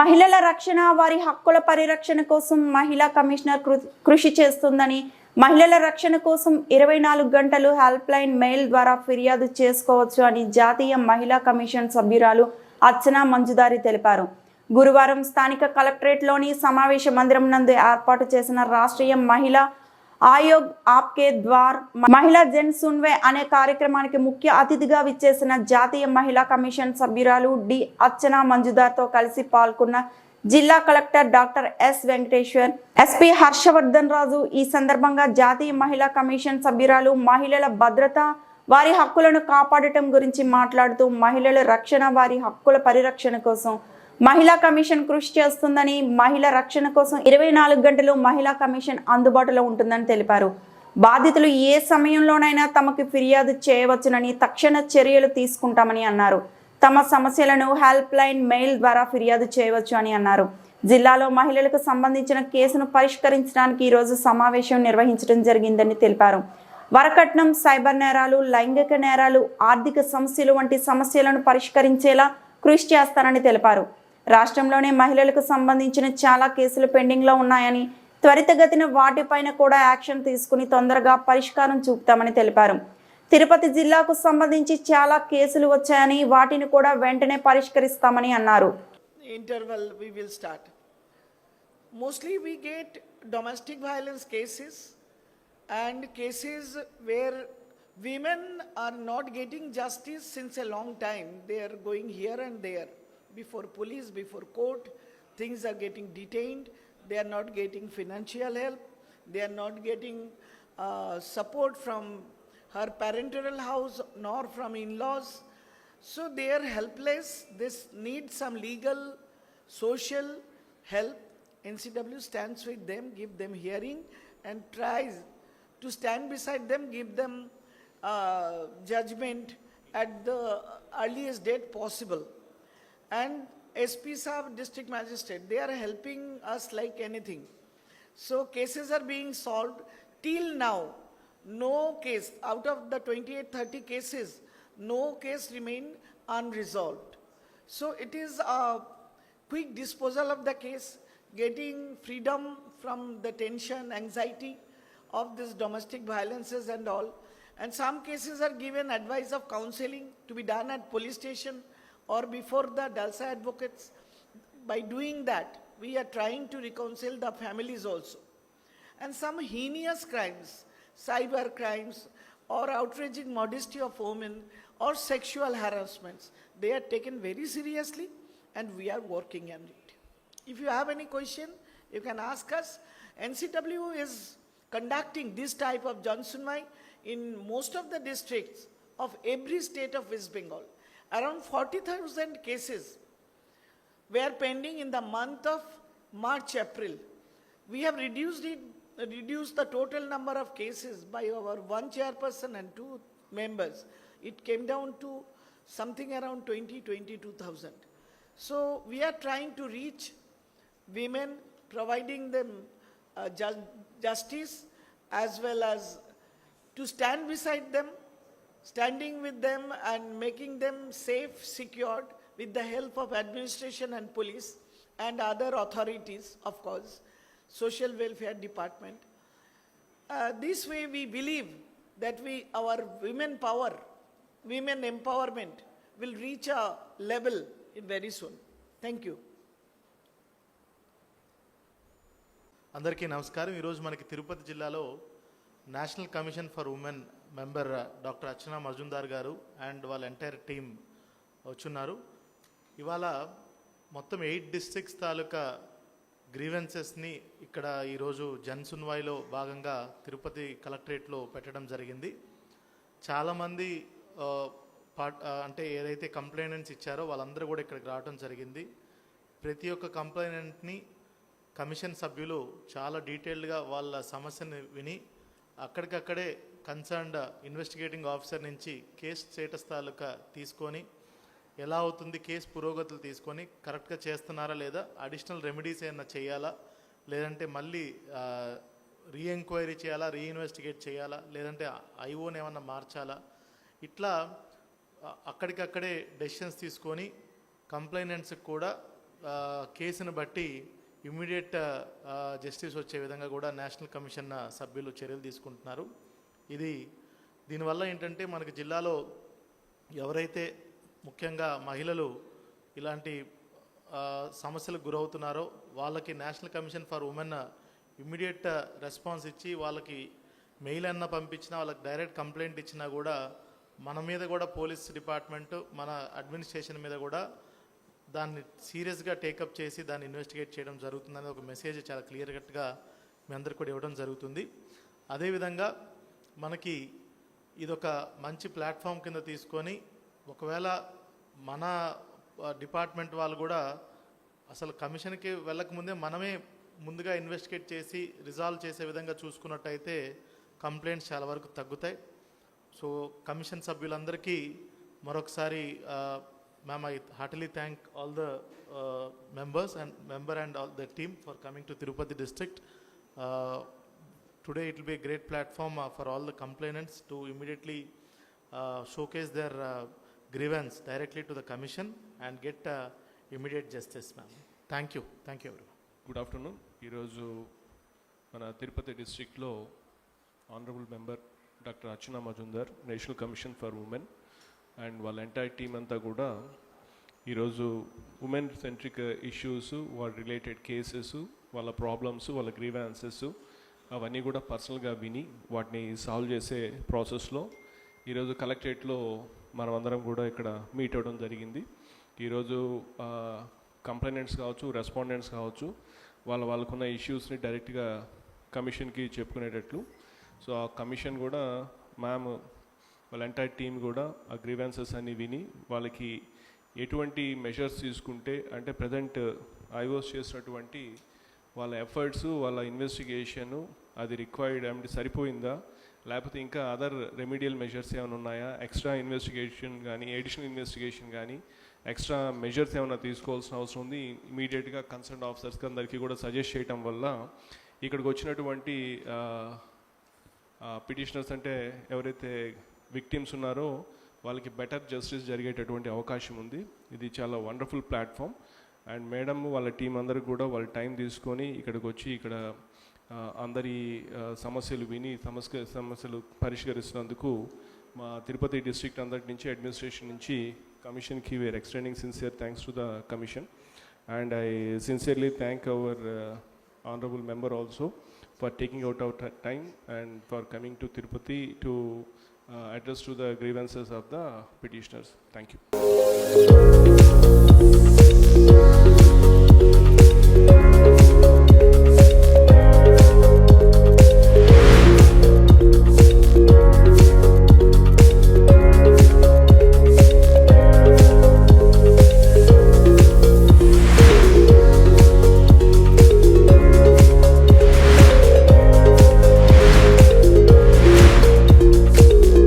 మహిళల రక్షణ వారి హక్కుల పరిరక్షణ కోసం మహిళా కమిషనర్ కృషి చేస్తుందని, మహిళల రక్షణ కోసం 24 గంటలు హెల్ప్ లైన్ మెయిల్ ద్వారా ఫిర్యాదు చేసుకోవచ్చు అని జాతీయ మహిళా కమిషన్ సభ్యురాలు అర్చనా మంజుదారి తెలిపారు. గురువారం స్థానిక కలెక్టరేట్లోని సమావేశ మందిరం నందు ఏర్పాటు చేసిన రాష్ట్రీయ మహిళా ఆయోగ్ ఆప్కే ద్వార్ మహిళా జన్ సున్వే అనే కార్యక్రమానికి ముఖ్య అతిథిగా విచ్చేసిన జాతీయ మహిళా కమిషన్ సభ్యురాలు డి అర్చనా మంజుదార్తో కలిసి పాల్గొన్న జిల్లా collector doctor S Venkateshwar, SP Harshavardhan Raju ఈ సందర్భంగా జాతీయ మహిళా కమిషన్ సభ్యురాలు మహిళల భద్రత, వారి హక్కులను కాపాడటం గురించి మాట్లాడుతూ మహిళల రక్షణ, వారి హక్కుల పరిరక్షణ కోసం మహిళా కమిషన్ కృషి చేస్తుందని, మహిళా రక్షణ కోసం 24 గంటలు మహిళా కమిషన్ అందుబాటులో ఉంటుందని తెలిపారు. బాధితులు ఏ సమయంలోనైనా తమకు ఫిర్యాదు చేయవచ్చునని, తక్షణ చర్యలు తీసుకుంటామని అన్నారు. తమ సమస్యలను హెల్ప్ లైన్ మెయిల్ ద్వారా ఫిర్యాదు చేయవచ్చు అని అన్నారు. జిల్లాలో మహిళలకు సంబంధించిన కేసును పరిష్కరించడానికి ఈరోజు సమావేశం నిర్వహించడం జరిగిందని తెలిపారు. వరకట్నం, సైబర్ నేరాలు, లైంగిక నేరాలు, ఆర్థిక సమస్యలు వంటి సమస్యలను పరిష్కరించేలా కృషి చేస్తారని తెలిపారు. రాష్ట్రంలోనే మహిళలకు సంబంధించిన చాలా కేసులు పెండింగ్లో ఉన్నాయని, త్వరితగతిన వాటిపైన కూడా యాక్షన్ తీసుకుని తొందరగా పరిష్కారం చూపుతామని తెలిపారు. తిరుపతి జిల్లాకు సంబంధించి చాలా కేసులు వచ్చాయని, వాటిని కూడా వెంటనే పరిష్కరిస్తామని అన్నారు. Interval we will start. Mostly we get domestic violence cases and cases where women are not getting justice since a long time. They are going here and there. Before police, before court, things are getting detained. They are not getting financial help. They are not getting support from her parental house nor from in-laws. So they are helpless. This needs some legal, social help. NCW stands with them, give them hearing and tries to stand beside them, give them judgment at the earliest date possible. And SP Sahab, District Magistrate, they are helping us like anything. So cases are being solved. Till now, no case, out of the 28-30 cases, no case remained unresolved. So it is a quick disposal of the case, getting freedom from the tension, anxiety of these domestic violences and all. And some cases are given advice of counseling to be done at police station or before the DALSA advocates. By doing that, we are trying to reconcile the families also. And some heinous crimes, cyber crimes, or outraging modesty of women, or sexual harassments, they are taken very seriously and we are working on it. If you have any question, you can ask us. NCW is conducting this type of Jansunmai in most of the districts of every state of West Bengal. Around 40,000 cases were pending in the month of March, April. We have reduced the total number of cases by our 1 chairperson and 2 members. It came down to something around 22,000. So we are trying to reach women, providing them justice as well as to stand beside them, standing with them and making them safe, secured with the help of administration and police and other authorities, of course, social welfare department. This way we believe that our women power, women empowerment will reach a level very soon. Thank you. అందరికీ నమస్కారం. ఈరోజు మనకి తిరుపతి జిల్లాలో national commission for women member doctor Archana Majumdar గారు and వాళ్ళ entire team వచ్చున్నారు. ఇవాళ మొత్తం 8 districts తాలూకా గ్రీవెన్సెస్ని ఇక్కడ ఈరోజు జన్సున్వాయిలో భాగంగా తిరుపతి కలెక్టరేట్లో పెట్టడం జరిగింది. చాలామంది అంటే ఏదైతే కంప్లైనెంట్స్ ఇచ్చారో వాళ్ళందరూ కూడా ఇక్కడికి రావడం జరిగింది. ప్రతి ఒక్క కంప్లైనెంట్ని కమిషన్ సభ్యులు చాలా డీటెయిల్డ్గా వాళ్ళ సమస్యని విని అక్కడికక్కడే కన్సర్న్డ్ ఇన్వెస్టిగేటింగ్ ఆఫీసర్ నుంచి కేసు స్టేటస్ తాలూకా తీసుకొని ఎలా అవుతుంది, కేసు పురోగతులు తీసుకొని కరెక్ట్గా చేస్తున్నారా లేదా, అడిషనల్ రెమెడీస్ ఏమైనా చేయాలా, లేదంటే మళ్ళీ రీఎంక్వైరీ చేయాలా, రీఇన్వెస్టిగేట్ చేయాలా, లేదంటే ఐఓని ఏమన్నా మార్చాలా, ఇట్లా అక్కడికక్కడే డెసిషన్స్ తీసుకొని కంప్లైనెంట్స్కి కూడా కేసును బట్టి ఇమ్మీడియట్ జస్టిస్ వచ్చే విధంగా కూడా నేషనల్ కమిషన్ సభ్యులు చర్యలు తీసుకుంటున్నారు. దీనివల్ల ఏంటంటే మనకి జిల్లాలో ఎవరైతే ముఖ్యంగా మహిళలు ఇలాంటి సమస్యలకు గురవుతున్నారో వాళ్ళకి national commission for women immediate response ఇచ్చి వాళ్ళకి మెయిల్ అన్న పంపించినా వాళ్ళకి డైరెక్ట్ కంప్లైంట్ ఇచ్చినా కూడా మన మీద కూడా పోలీస్ డిపార్ట్మెంటు మన అడ్మినిస్ట్రేషన్ మీద కూడా దాన్ని సీరియస్గా టేకప్ చేసి దాన్ని ఇన్వెస్టిగేట్ చేయడం జరుగుతుందనే ఒక మెసేజ్ చాలా క్లియర్ కట్గా మీ అందరికి కూడా ఇవ్వడం జరుగుతుంది. అదేవిధంగా మనకి ఇదొక మంచి ప్లాట్ఫామ్ కింద తీసుకొని ఒకవేళ మన డిపార్ట్మెంట్ వాళ్ళు కూడా అసలు కమిషన్కి వెళ్ళకముందే మనమే ముందుగా ఇన్వెస్టిగేట్ చేసి రిజాల్వ్ చేసే విధంగా చూసుకున్నట్టయితే కంప్లైంట్స్ చాలా వరకు తగ్గుతాయి. సో కమిషన్ సభ్యులందరికీ మరొకసారి ma'am, I heartily thank all the members and all the team for coming to Tirupati district. Today it will be a great platform for all the complainants to immediately showcase their grievance directly to the commission and get immediate justice, ma'am. Thank you everyone. Good afternoon. ఈరోజు మన తిరుపతి డిస్ట్రిక్ట్లో honourable member doctor Archana Majumdar, national commission for women and వాళ్ళ entire team అంతా కూడా ఈరోజు women centric issues, వాళ్ళ related cases, వాళ్ళ problems, వాళ్ళ గ్రీవాన్సెస్ అవన్నీ కూడా పర్సనల్గా విని వాటిని సాల్వ్ చేసే ప్రాసెస్లో ఈరోజు కలెక్టరేట్లో మనం అందరం కూడా ఇక్కడ మీట్ అవ్వడం జరిగింది. ఈరోజు కంప్లైనెంట్స్ కావచ్చు, రెస్పాండెంట్స్ కావచ్చు, వాళ్ళకున్న ఇష్యూస్ని డైరెక్ట్గా కమిషన్కి చెప్పుకునేటట్లు. సో ఆ కమిషన్ కూడా మ్యామ్ వాళ్ళ ఎంటైర్ టీమ్ కూడా ఆ గ్రీవెన్సెస్ అన్ని విని వాళ్ళకి ఎటువంటి మెజర్స్ తీసుకుంటే, అంటే ప్రజెంట్ ఐఓస్ చేసినటువంటి వాళ్ళ ఎఫర్ట్స్, వాళ్ళ ఇన్వెస్టిగేషను అది రిక్వైర్డ్ అంటే సరిపోయిందా, లేకపోతే ఇంకా అదర్ రెమిడియల్ మెజర్స్ ఏమైనా ఉన్నాయా, ఎక్స్ట్రా ఇన్వెస్టిగేషన్ కానీ, ఎడిషనల్ ఇన్వెస్టిగేషన్ కానీ, ఎక్స్ట్రా మెజర్స్ ఏమైనా తీసుకోవాల్సిన అవసరం ఉంది. ఇమీడియట్గా కన్సర్న్ ఆఫీసర్స్కి అందరికీ కూడా సజెస్ట్ చేయడం వల్ల ఇక్కడికి వచ్చినటువంటి పిటిషనర్స్ అంటే ఎవరైతే విక్టిమ్స్ ఉన్నారో వాళ్ళకి బెటర్ జస్టిస్ జరిగేటటువంటి అవకాశం ఉంది. ఇది చాలా వండర్ఫుల్ ప్లాట్ఫామ్. అండ్ మేడం వాళ్ళ టీం అందరికి కూడా వాళ్ళ టైం తీసుకొని ఇక్కడికి వచ్చి ఇక్కడ అందరి సమస్యలు విని సమస్యలు పరిష్కరిస్తున్నందుకు మా తిరుపతి డిస్ట్రిక్ట్ అందరి నుంచి, అడ్మినిస్ట్రేషన్ నుంచి కమిషన్కి we are extending sincere thanks to the commission. And I sincerely thank our honorable member also for taking out our time and for coming to Tirupati to address to the grievances of the petitioners. Thank you.